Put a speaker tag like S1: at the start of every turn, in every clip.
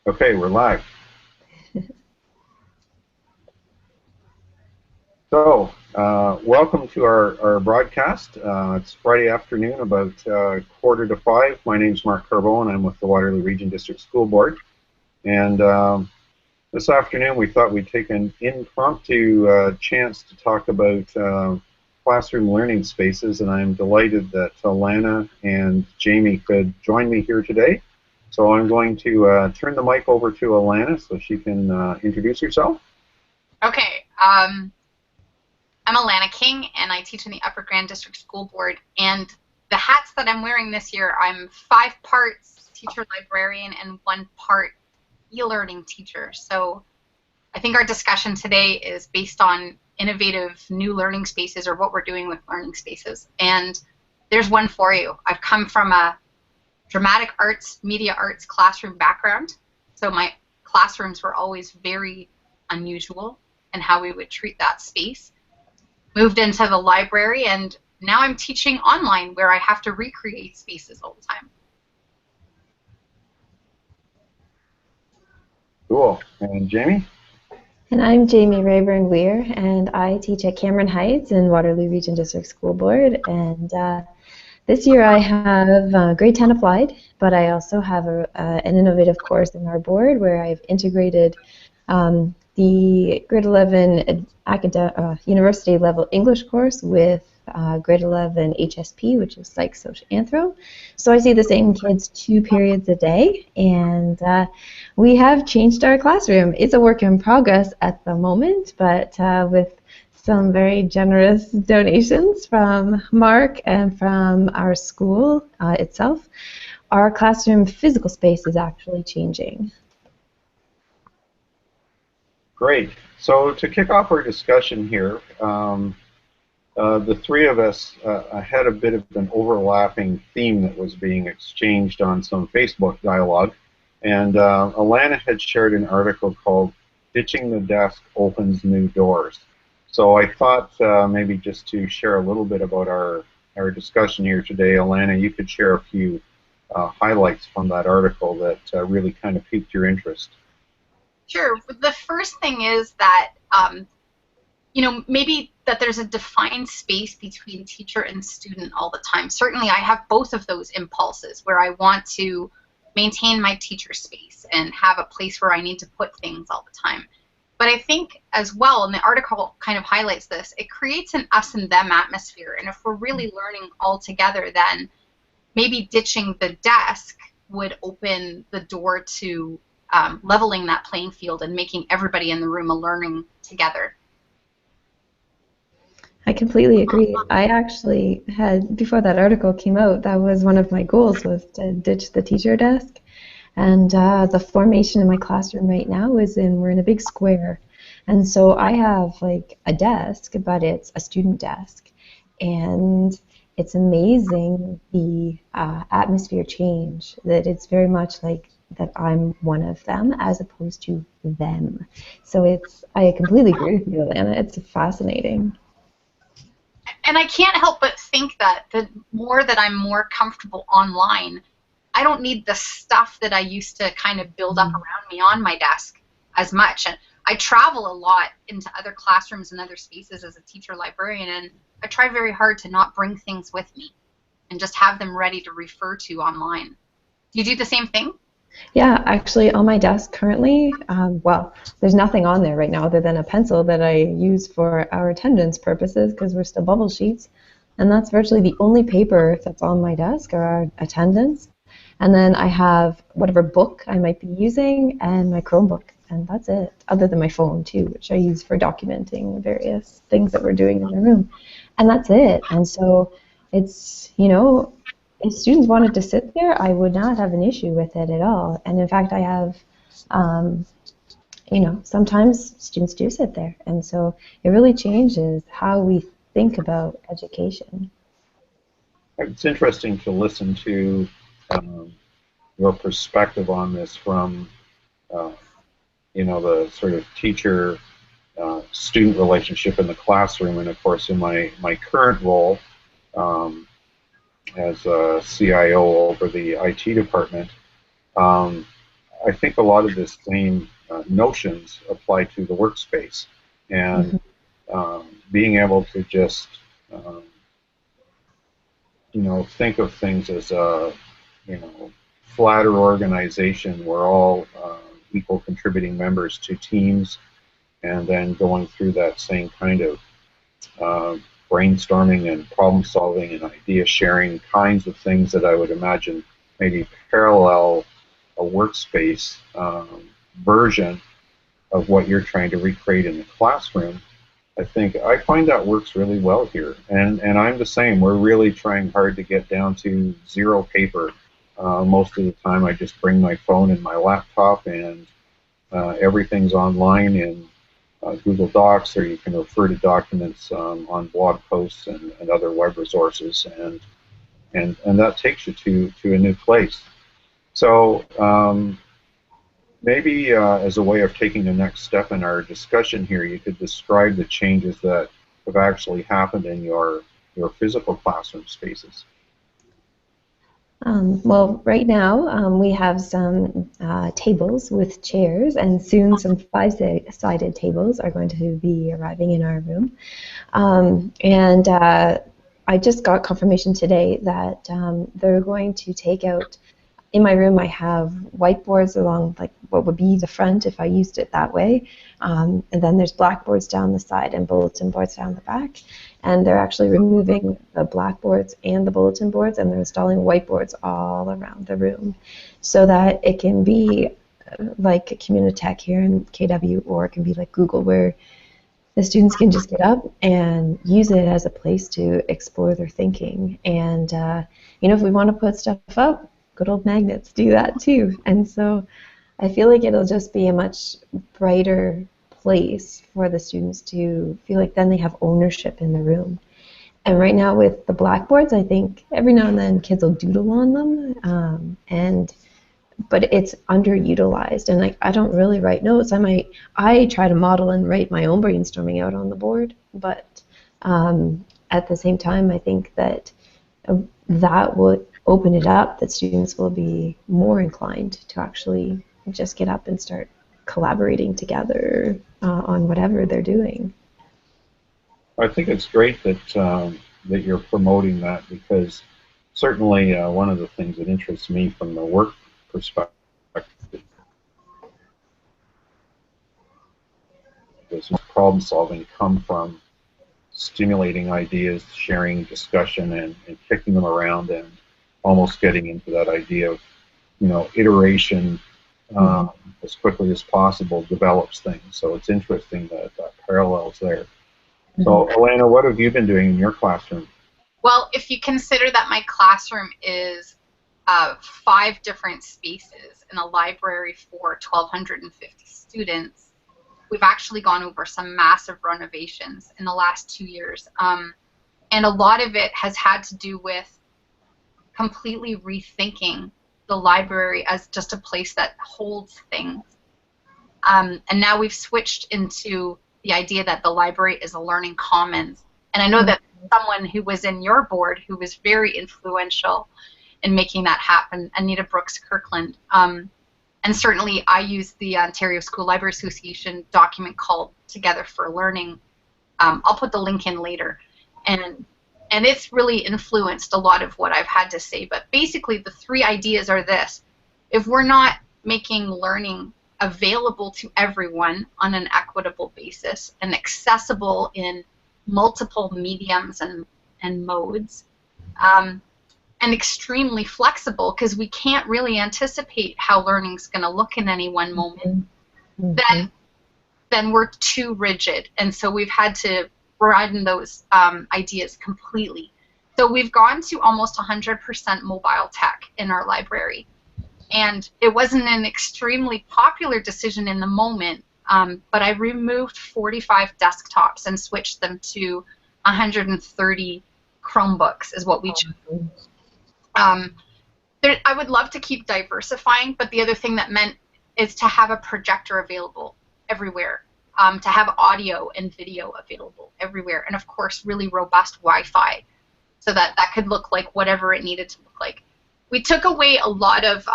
S1: Okay, we're live. So, welcome to our broadcast. It's Friday afternoon, about 4:45. My name's Mark Carbone. I'm with the Waterloo Region District School Board. And this afternoon we thought we'd take an impromptu chance to talk about classroom learning spaces, and I'm delighted that Alana and Jamie could join me here today. So I'm going to turn the mic over to Alana so she can introduce herself.
S2: Okay. I'm Alana King, and I teach in the Upper Grand District School Board. And the hats that I'm wearing this year, I'm 5 parts teacher librarian and 1 part e-learning teacher. So I think our discussion today is based on innovative new learning spaces, or what we're doing with learning spaces. And there's one for you. I've come from a dramatic arts, media arts classroom background. So my classrooms were always very unusual in how we would treat that space. Moved into the library, and now I'm teaching online, where I have to recreate spaces all the time.
S1: Cool. And Jamie?
S3: And I'm Jamie Rayburn-Weir, and I teach at Cameron Heights in Waterloo Region District School Board. And this year I have grade 10 applied, but I also have an innovative course in our board where I've integrated the grade 11 university level English course with grade 11 HSP, which is Psych Social Anthro. So I see the same kids 2 periods a day, and we have changed our classroom. It's a work in progress at the moment, but with some very generous donations from Mark and from our school itself, our classroom physical space is actually changing.
S1: Great. So to kick off our discussion here, the 3 of us had a bit of an overlapping theme that was being exchanged on some Facebook dialogue. And Alana had shared an article called "Ditching the Desk Opens New Doors." So I thought maybe just to share a little bit about our discussion here today, Alana, you could share a few highlights from that article that really kind of piqued your interest.
S2: Sure. The first thing is that, maybe that there's a defined space between teacher and student all the time. Certainly I have both of those impulses, where I want to maintain my teacher space and have a place where I need to put things all the time. But I think as well, and the article kind of highlights this, it creates an us and them atmosphere. And if we're really learning all together, then maybe ditching the desk would open the door to leveling that playing field and making everybody in the room a learning together.
S3: I completely agree. I actually had, before that article came out, that was one of my goals, was to ditch the teacher desk. And the formation in my classroom right now is we're in a big square. And so I have like a desk, but it's a student desk. And it's amazing the atmosphere change, that it's very much like that I'm one of them as opposed to them. So I completely agree with you, Alana. It's fascinating.
S2: And I can't help but think that the more that I'm more comfortable online, I don't need the stuff that I used to kind of build up around me on my desk as much. And I travel a lot into other classrooms and other spaces as a teacher librarian, and I try very hard to not bring things with me and just have them ready to refer to online. Do you do the same thing?
S3: Yeah, actually on my desk currently, well, there's nothing on there right now other than a pencil that I use for our attendance purposes because we're still bubble sheets. And that's virtually the only paper that's on my desk, are our attendance. And then I have whatever book I might be using and my Chromebook, and that's it, other than my phone too, which I use for documenting various things that we're doing in the room. And that's it. And so it's, if students wanted to sit there, I would not have an issue with it at all. And in fact, I have, sometimes students do sit there. And so it really changes how we think about education.
S1: It's interesting to listen to your perspective on this from, the sort of teacher-student relationship in the classroom, and of course in my current role as a CIO over the IT department. I think a lot of the same notions apply to the workspace, and
S3: Mhm.
S1: being able to just um, think of things as a flatter organization. We're all equal contributing members to teams, and then going through that same kind of uh, brainstorming and problem solving and idea sharing kinds of things that I would imagine maybe parallel a workspace version of what you're trying to recreate in the classroom. I find that works really well here, and I'm the same. We're really trying hard to get down to zero paper. Most of the time, I just bring my phone and my laptop, and everything's online in Google Docs, or you can refer to documents on blog posts and other web resources, and that takes you to a new place. So maybe as a way of taking the next step in our discussion here, you could describe the changes that have actually happened in your physical classroom spaces.
S3: Well, right now we have some tables with chairs, and soon some five-sided tables are going to be arriving in our room. And I just got confirmation today that they're going to take out. In my room, I have whiteboards along like what would be the front if I used it that way, and then there's blackboards down the side and bulletin boards down the back. And they're actually removing the blackboards and the bulletin boards, and they're installing whiteboards all around the room, so that it can be like Communitech here in KW, or it can be like Google, where the students can just get up and use it as a place to explore their thinking. And if we want to put stuff up, good old magnets do that too. And so I feel like it'll just be a much brighter place for the students to feel like then they have ownership in the room. And right now with the blackboards, I think every now and then kids will doodle on them, but it's underutilized, and like I don't really write notes. I try to model and write my own brainstorming out on the board, but at the same time, I think that that will open it up, that students will be more inclined to actually just get up and start collaborating together on whatever they're doing.
S1: I think it's great that you're promoting that, because certainly one of the things that interests me from the work perspective is problem solving come from stimulating ideas, sharing discussion, and kicking them around, and almost getting into that idea of iteration as quickly as possible develops things. So it's interesting that parallels there. So Elena, what have you been doing in your classroom?
S2: Well, if you consider that my classroom is 5 different spaces in a library for 1,250 students, we've actually gone over some massive renovations in the last 2 years. And a lot of it has had to do with completely rethinking the library as just a place that holds things. And now we've switched into the idea that the library is a learning commons. And I know that someone who was in your board who was very influential in making that happen, Anita Brooks Kirkland. And certainly I use the Ontario School Library Association document called Together for Learning. I'll put the link in later. And it's really influenced a lot of what I've had to say. But basically the 3 ideas are this. If we're not making learning available to everyone on an equitable basis and accessible in multiple mediums and modes, and extremely flexible, because we can't really anticipate how learning's going to look in any one moment, then we're too rigid. And so we've had to broaden those ideas completely. So we've gone to almost 100% mobile tech in our library. And it wasn't an extremely popular decision in the moment, but I removed 45 desktops and switched them to 130 Chromebooks is what we chose. I would love to keep diversifying, but the other thing that meant is to have a projector available everywhere, to have audio and video available everywhere, and of course really robust Wi-Fi, so that could look like whatever it needed to look like. We took away a lot of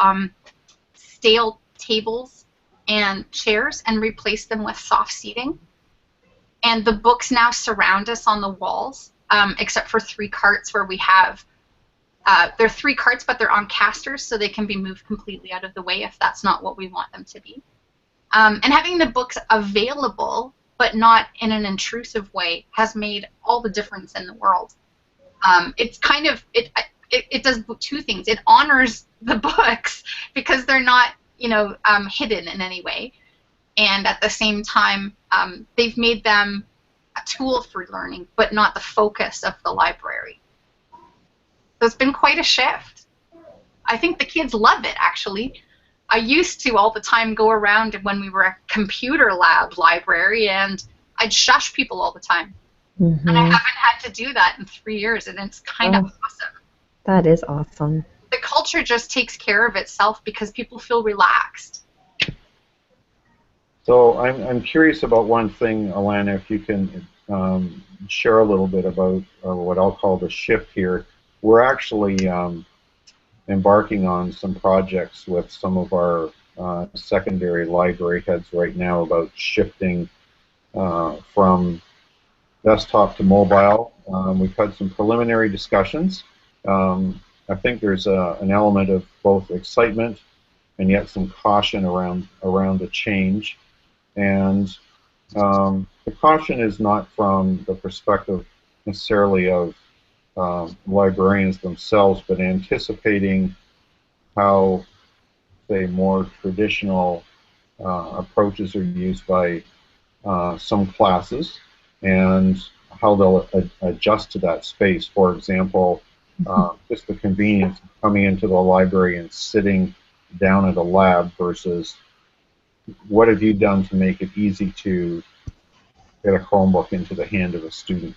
S2: stale tables and chairs and replaced them with soft seating. And the books now surround us on the walls, except for 3 carts where we have, they're 3 carts, but they're on casters, so they can be moved completely out of the way if that's not what we want them to be. And having the books available, but not in an intrusive way, has made all the difference in the world. It's kind of, it does 2 things. It honors the books because they're not, you know, hidden in any way. And at the same time, they've made them a tool for learning, but not the focus of the library. So it's been quite a shift. I think the kids love it, actually. I used to all the time go around when we were a computer lab library, and I'd shush people all the time.
S3: Mm-hmm.
S2: And I haven't had to do that in 3 years, and it's kind of awesome.
S3: That is awesome.
S2: The culture just takes care of itself because people feel relaxed.
S1: So I'm curious about one thing, Alana, if you can share a little bit about what I'll call the shift here. We're actually embarking on some projects with some of our secondary library heads right now about shifting from desktop to mobile. We've had some preliminary discussions. I think there's an element of both excitement and yet some caution around the change. And the caution is not from the perspective necessarily of librarians themselves, but anticipating how, say, more traditional approaches are used by some classes and how they'll adjust to that space. For example, just the convenience of coming into the library and sitting down at a lab versus what have you done to make it easy to get a Chromebook into the hand of a student?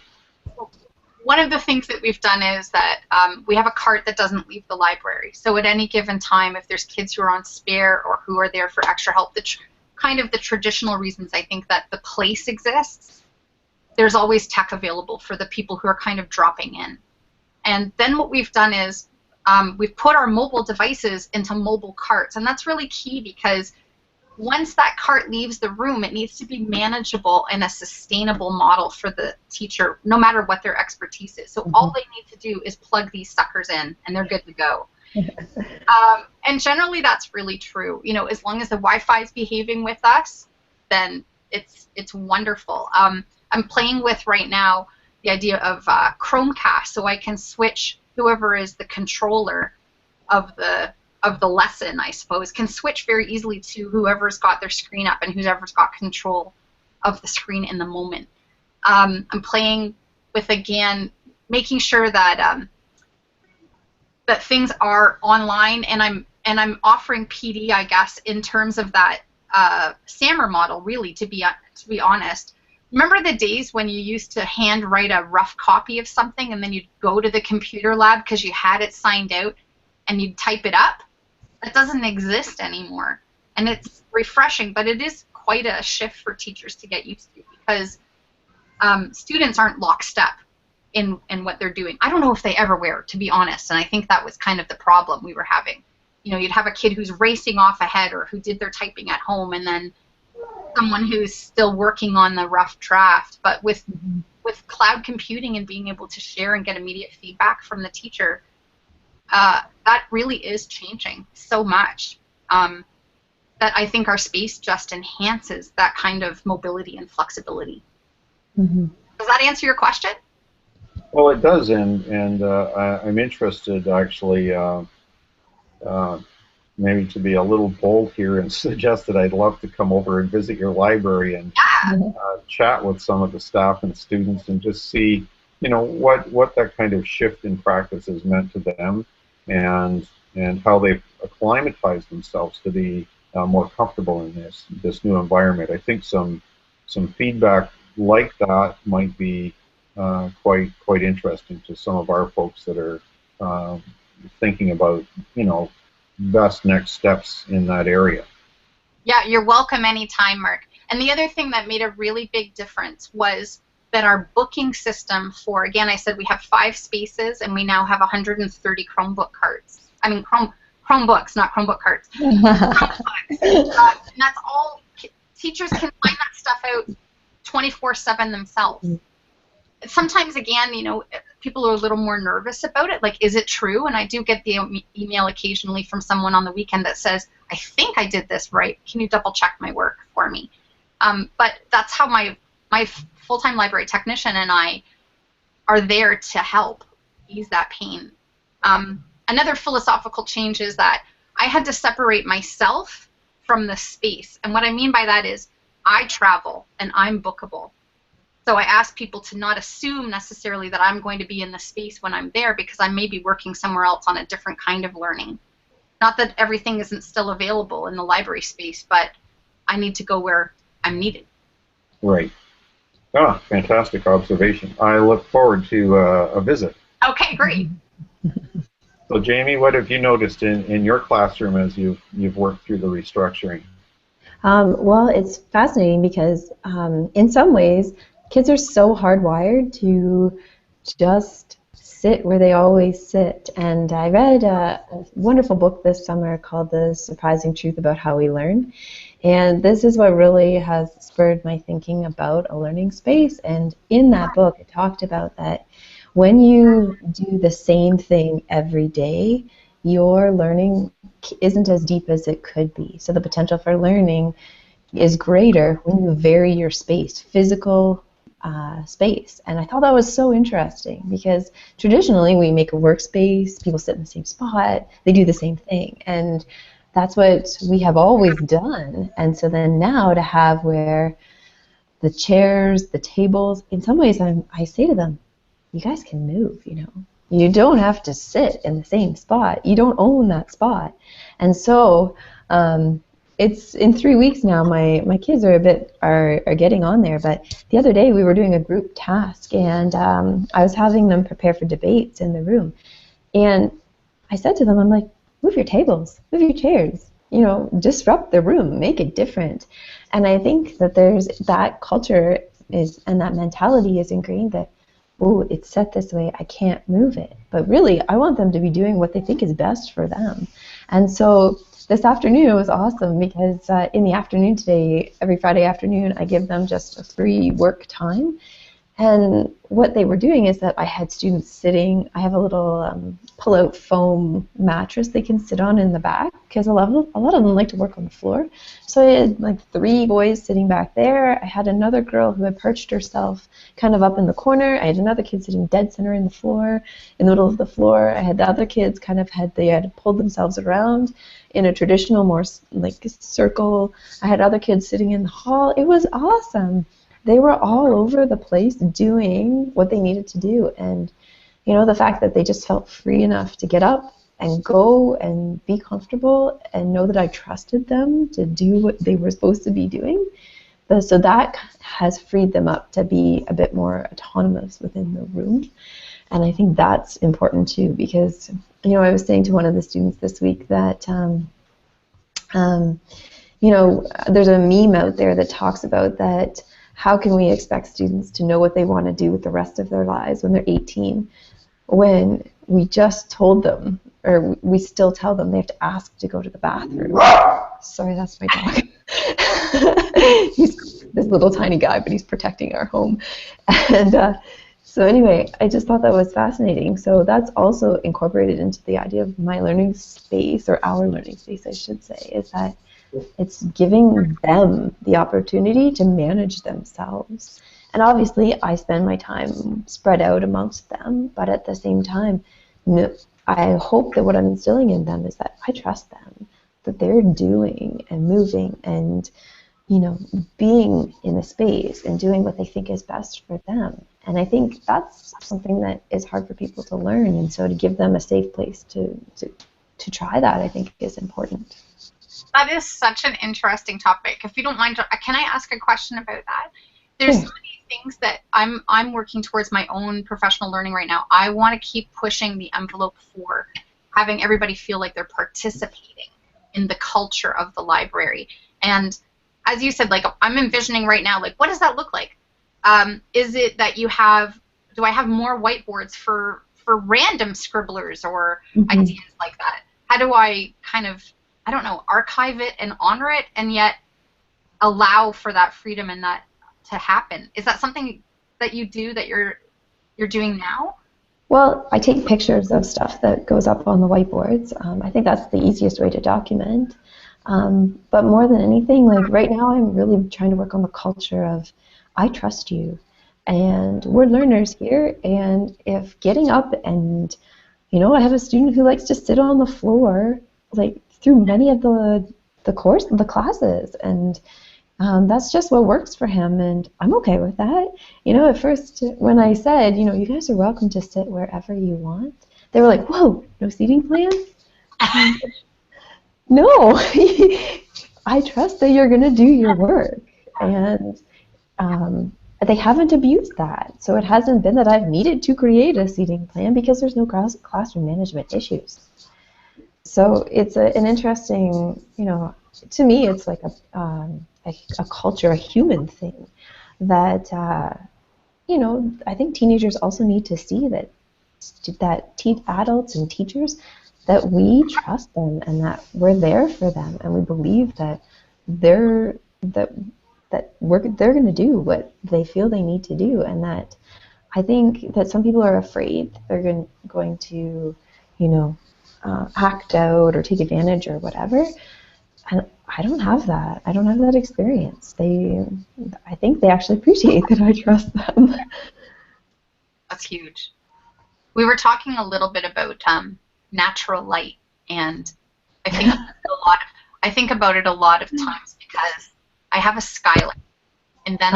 S2: One of the things that we've done is that we have a cart that doesn't leave the library. So at any given time, if there's kids who are on spare or who are there for extra help, kind of the traditional reasons I think that the place exists, there's always tech available for the people who are kind of dropping in. And then what we've done is we've put our mobile devices into mobile carts, and that's really key because once that cart leaves the room, it needs to be manageable and a sustainable model for the teacher, no matter what their expertise is. So all they need to do is plug these suckers in, and they're good to go. And generally, that's really true. You know, as long as the Wi-Fi is behaving with us, then it's wonderful. I'm playing with right now the idea of Chromecast, so I can switch whoever is the controller of the lesson, I suppose, can switch very easily to whoever's got their screen up and whoever's got control of the screen in the moment. I'm playing with, again, making sure that that things are online, and I'm offering PD, I guess, in terms of that SAMR model, really, to be honest. Remember the days when you used to handwrite a rough copy of something and then you'd go to the computer lab because you had it signed out and you'd type it up? That doesn't exist anymore, and it's refreshing, but it is quite a shift for teachers to get used to because students aren't lockstep in what they're doing. I don't know if they ever were, to be honest, and I think that was kind of the problem we were having. You know, you'd have a kid who's racing off ahead or who did their typing at home, and then someone who's still working on the rough draft. But with cloud computing and being able to share and get immediate feedback from the teacher, that really is changing so much that I think our space just enhances that kind of mobility and flexibility. Does that answer your question?
S1: Well, it does, and I'm interested, actually, maybe to be a little bold here and suggest that I'd love to come over and visit your library and chat with some of the staff and students and just see, you know, what that kind of shift in practice has meant to them, and how they've acclimatized themselves to be more comfortable in this new environment. I think some feedback like that might be quite interesting to some of our folks that are thinking about, you know, best next steps in that area.
S2: Yeah, you're welcome anytime, Mark. And the other thing that made a really big difference was that our booking system for, again, I said we have 5 spaces and we now have 130 Chromebook carts. I mean, Chromebooks, not Chromebook carts. Chromebooks. And that's all. Teachers can find that stuff out 24/7 themselves. Sometimes, again, people are a little more nervous about it. Like, is it true? And I do get the email occasionally from someone on the weekend that says, I think I did this right. Can you double check my work for me? But that's how my full-time library technician and I are there to help ease that pain. Another philosophical change is that I had to separate myself from the space. And what I mean by that is I travel and I'm bookable. So I ask people to not assume necessarily that I'm going to be in the space when I'm there, because I may be working somewhere else on a different kind of learning. Not that everything isn't still available in the library space, but I need to go where I'm needed.
S1: Right. Ah, fantastic observation. I look forward to a visit.
S2: Okay, great.
S1: So, Jamie, what have you noticed in your classroom as you've worked through the restructuring?
S3: Well, it's fascinating because in some ways, kids are so hardwired to just sit where they always sit. And I read a wonderful book this summer called The Surprising Truth About How We Learn. And this is what really has spurred my thinking about a learning space. And in that book, it talked about that when you do the same thing every day, your learning isn't as deep as it could be. So the potential for learning is greater when you vary your space, physical space. And I thought that was so interesting because traditionally we make a workspace, people sit in the same spot, they do the same thing. And that's what we have always done. And so then now to have where the chairs, the tables, in some ways I say to them, you guys can move, You don't have to sit in the same spot. You don't own that spot. And so it's in 3 weeks now, my kids are getting on there. But the other day we were doing a group task, and I was having them prepare for debates in the room. And I said to them, I'm like, move your tables, move your chairs, disrupt the room, make it different. And I think that there's that culture and that mentality is ingrained that, oh, it's set this way, I can't move it. But really, I want them to be doing what they think is best for them. And so this afternoon it was awesome because in the afternoon today, every Friday afternoon, I give them just a free work time. And what they were doing is that I had students sitting, I have a little pull-out foam mattress they can sit on in the back because a lot of them like to work on the floor. So I had like 3 boys sitting back there. I had another girl who had perched herself kind of up in the corner. I had another kid sitting dead center in the middle of the floor. I had the other kids they had pulled themselves around in a traditional, more like circle. I had other kids sitting in the hall. It was awesome. They were all over the place doing what they needed to do. And, the fact that they just felt free enough to get up and go and be comfortable and know that I trusted them to do what they were supposed to be doing. So that has freed them up to be a bit more autonomous within the room. And I think that's important too because, I was saying to one of the students this week that, there's a meme out there that talks about that. How can we expect students to know what they want to do with the rest of their lives when they're 18 when we just told them, or we still tell them they have to ask to go to the bathroom? Sorry, that's my dog. He's this little tiny guy, but he's protecting our home. And so anyway, I just thought that was fascinating. So that's also incorporated into the idea of my learning space, or our learning space, I should say, is that it's giving them the opportunity to manage themselves. And obviously, I spend my time spread out amongst them, but at the same time, I hope that what I'm instilling in them is that I trust them, that they're doing and moving and, being in a space and doing what they think is best for them. And I think that's something that is hard for people to learn. And so to give them a safe place to try that, I think is important.
S2: That is such an interesting topic. If you don't mind, can I ask a question about that? There's so many things that I'm working towards my own professional learning right now. I want to keep pushing the envelope for having everybody feel like they're participating in the culture of the library. And as you said, like I'm envisioning right now, like what does that look like? Is it that do I have more whiteboards for random scribblers or ideas like that? How do I kind of I don't know, archive it and honor it, and yet allow for that freedom and that to happen. Is that something that you do, that you're doing now?
S3: Well, I take pictures of stuff that goes up on the whiteboards. I think that's the easiest way to document. But more than anything, like right now, I'm really trying to work on the culture of I trust you, and we're learners here. And if getting up and, I have a student who likes to sit on the floor, like through many of the classes, and that's just what works for him, and I'm okay with that. At first, when I said, you guys are welcome to sit wherever you want, they were like, whoa, no seating plan? No, I trust that you're going to do your work, and they haven't abused that. So it hasn't been that I've needed to create a seating plan because there's no classroom management issues. So it's an interesting, to me, it's like a culture, a human thing that, I think teenagers also need to see that adults and teachers, that we trust them and that we're there for them and we believe that they're going to do what they feel they need to do, and that I think that some people are afraid they're going to, act out or take advantage or whatever. And I don't have that. I don't have that experience. I think they actually appreciate that I trust them.
S2: That's huge. We were talking a little bit about natural light, and I think about it a lot of times because I have a skylight, and then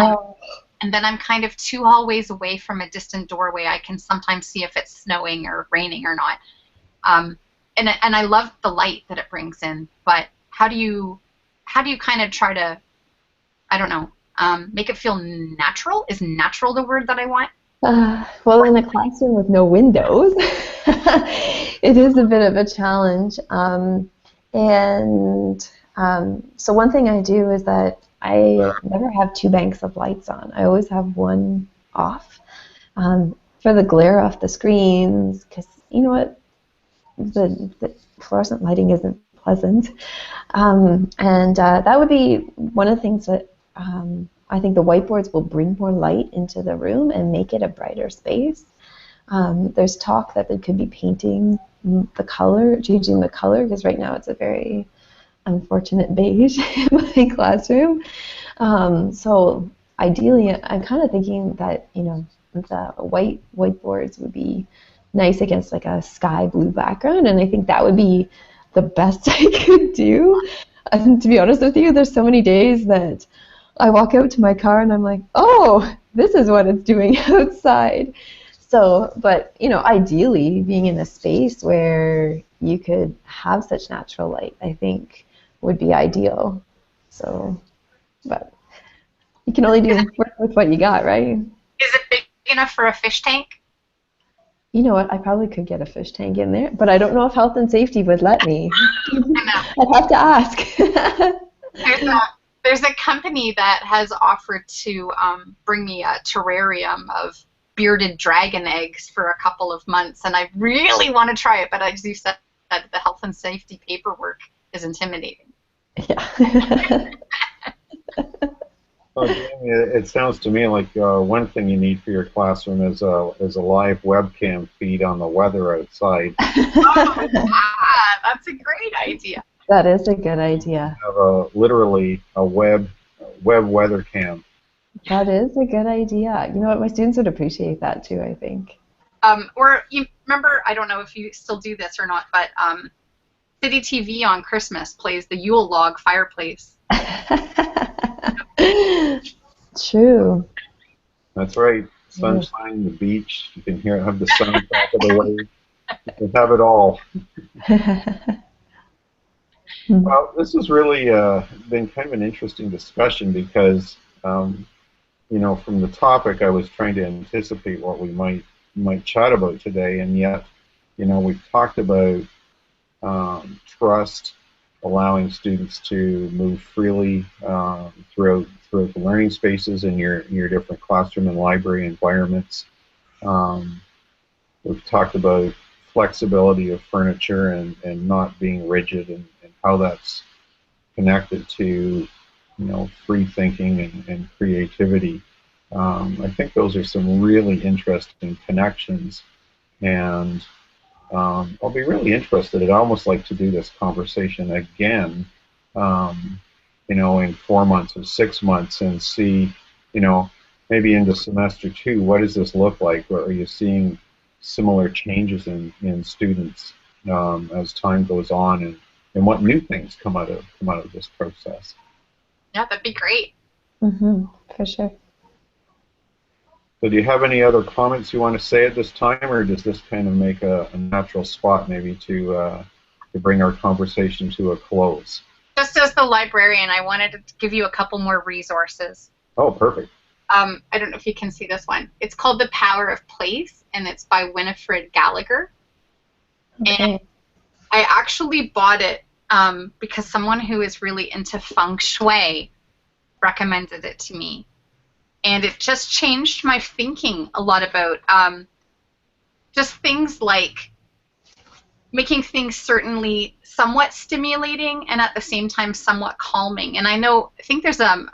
S2: I'm kind of 2 hallways away from a distant doorway. I can sometimes see if it's snowing or raining or not. And I love the light that it brings in, but how do you kind of try to, I don't know, make it feel natural? Is natural the word that I want?
S3: Well, in a classroom with no windows, it is a bit of a challenge. So one thing I do is that I never have 2 banks of lights on. I always have one off for the glare off the screens, because you know what, the fluorescent lighting isn't pleasant. That would be one of the things that I think the whiteboards will bring more light into the room and make it a brighter space. There's talk that they could be painting the color, changing the color, because right now it's a very unfortunate beige in my classroom. So ideally, I'm kind of thinking that, the whiteboards would be nice against like a sky blue background, and I think that would be the best I could do. And to be honest with you, there's so many days that I walk out to my car and I'm like, oh, this is what it's doing outside. So, but, ideally being in a space where you could have such natural light, I think would be ideal. So, but you can only work with what you got, right?
S2: Is it big enough for a fish tank?
S3: You know what, I probably could get a fish tank in there, but I don't know if health and safety would let me. I'd have to ask.
S2: There's a company that has offered to bring me a terrarium of bearded dragon eggs for a couple of months, and I really want to try it, but as you said, the health and safety paperwork is intimidating.
S3: Yeah.
S1: Well, Jamie, it sounds to me like one thing you need for your classroom is a live webcam feed on the weather outside.
S2: Oh, yeah, that's a great idea.
S3: That is a good idea.
S1: Have literally a web weather cam.
S3: That is a good idea. You know what, my students would appreciate that too, I think.
S2: Or you remember, I don't know if you still do this or not, but City TV on Christmas plays the Yule log fireplace.
S3: True.
S1: That's right. Sunshine, the beach. You can have the soundtrack of the wave. You can have it all. Well, this has really been kind of an interesting discussion because, from the topic, I was trying to anticipate what we might chat about today, and yet, we've talked about trust, allowing students to move freely throughout the learning spaces in your different classroom and library environments. We've talked about flexibility of furniture and not being rigid and how that's connected to, free thinking and creativity. I think those are some really interesting connections, and I'll be really interested. I'd almost like to do this conversation again, um, in 4 months or 6 months and see, maybe into semester two, what does this look like? Or are you seeing similar changes in students as time goes on, and what new things come out of this process?
S2: Yeah, that'd be great.
S3: For sure.
S1: So do you have any other comments you want to say at this time, or does this kind of make a natural spot maybe to bring our conversation to a close?
S2: Just as the librarian, I wanted to give you a couple more resources.
S1: Oh, perfect.
S2: I don't know if you can see this one. It's called The Power of Place, and it's by Winifred Gallagher.
S3: Okay.
S2: And I actually bought it because someone who is really into feng shui recommended it to me. And it just changed my thinking a lot about just things like making things certainly somewhat stimulating and at the same time somewhat calming. And I think there's an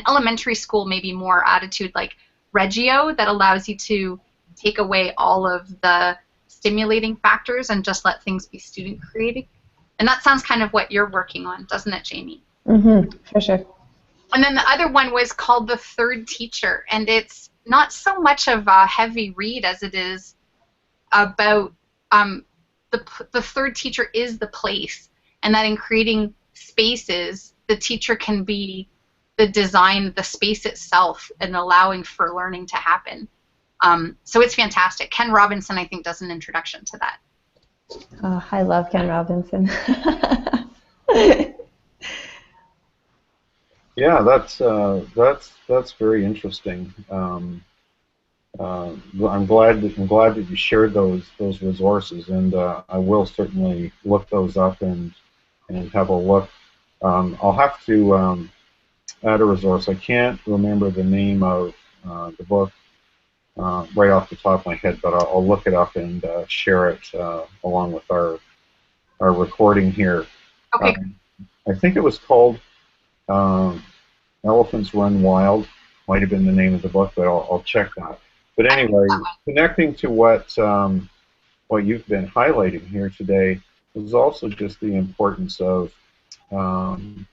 S2: elementary school maybe more attitude like Reggio that allows you to take away all of the stimulating factors and just let things be student created. And that sounds kind of what you're working on, doesn't it, Jamie?
S3: For sure.
S2: And then the other one was called The Third Teacher, and it's not so much of a heavy read as it is about the third teacher is the place, and that in creating spaces, the teacher can be the design, the space itself, and allowing for learning to happen. So it's fantastic. Ken Robinson, I think, does an introduction to that.
S3: Oh, I love Ken Robinson.
S1: Yeah, that's very interesting. I'm glad that you shared those resources, and I will certainly look those up and have a look. I'll have to add a resource. I can't remember the name of the book right off the top of my head, but I'll look it up and share it along with our recording here.
S2: Okay.
S1: I think it was called Elephants Run Wild. Might have been the name of the book, but I'll check that. But anyway, connecting to what you've been highlighting here today is also just the importance of, in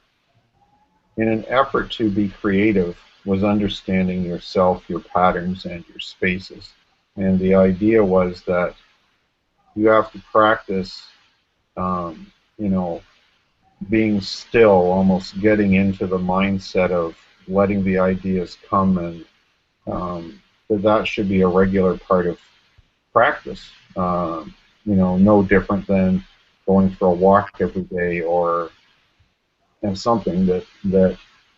S1: an effort to be creative, was understanding yourself, your patterns, and your spaces. And the idea was that you have to practice, being still, almost getting into the mindset of letting the ideas come, and that should be a regular part of practice. No different than going for a walk every day, or something that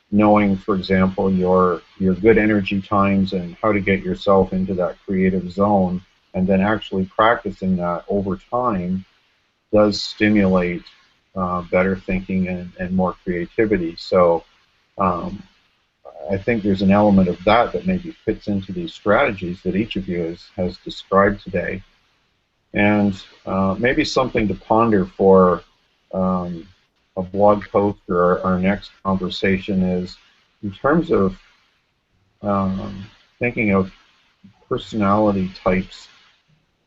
S1: knowing, for example, your good energy times and how to get yourself into that creative zone, and then actually practicing that over time does stimulate better thinking and more creativity. So I think there's an element of that maybe fits into these strategies that each of you has described today. And maybe something to ponder for a blog post or our next conversation is in terms of thinking of personality types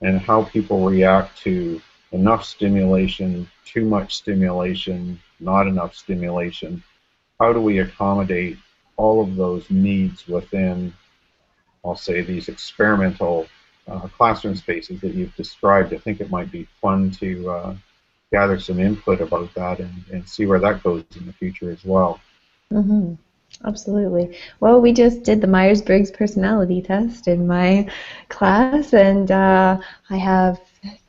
S1: and how people react to enough stimulation, too much stimulation, not enough stimulation. How do we accommodate all of those needs within, I'll say, these experimental classroom spaces that you've described? I think it might be fun to gather some input about that and see where that goes in the future as well.
S3: Absolutely. Well, we just did the Myers-Briggs personality test in my class, and I have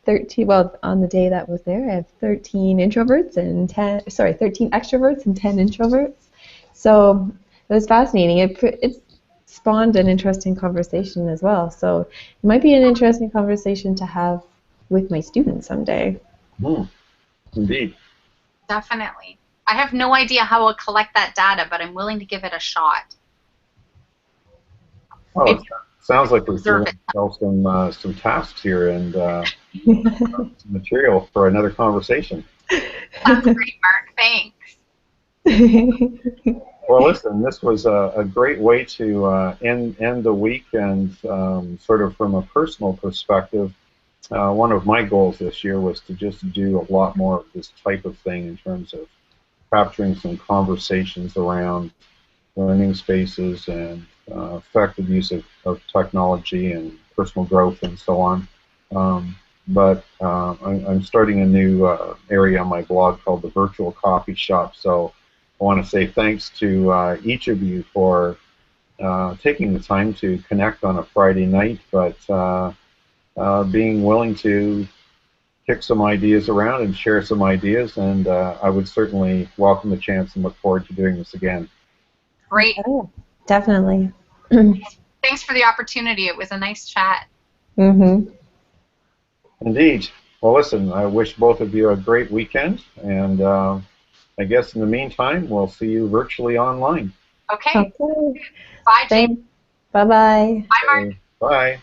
S3: 13, well, on the day that was there, I have 13 introverts and 13 extroverts and 10 introverts. So it was fascinating. It spawned an interesting conversation as well. So it might be an interesting conversation to have with my students someday.
S1: Indeed.
S2: Definitely. I have no idea how I'll collect that data, but I'm willing to give it a shot.
S1: Oh, it sounds like we're giving ourselves some tasks here and some material for another conversation.
S2: That's great, Mark. Thanks.
S1: Well, listen, this was a great way to end the week, and sort of from a personal perspective, one of my goals this year was to just do a lot more of this type of thing in terms of capturing some conversations around learning spaces and effective use of technology and personal growth and so on. But I'm starting a new area on my blog called the Virtual Coffee Shop. So I want to say thanks to each of you for taking the time to connect on a Friday night, but being willing to kick some ideas around and share some ideas. And I would certainly welcome the chance and look forward to doing this again.
S2: Great.
S3: Oh, definitely.
S2: Thanks for the opportunity. It was a nice chat.
S3: Mm-hmm.
S1: Indeed. Well, listen, I wish both of you a great weekend, and I guess in the meantime, we'll see you virtually online.
S2: Okay.
S3: Okay.
S2: Bye, Jane.
S3: Thanks. Bye-bye.
S2: Bye, Mark.
S1: Bye.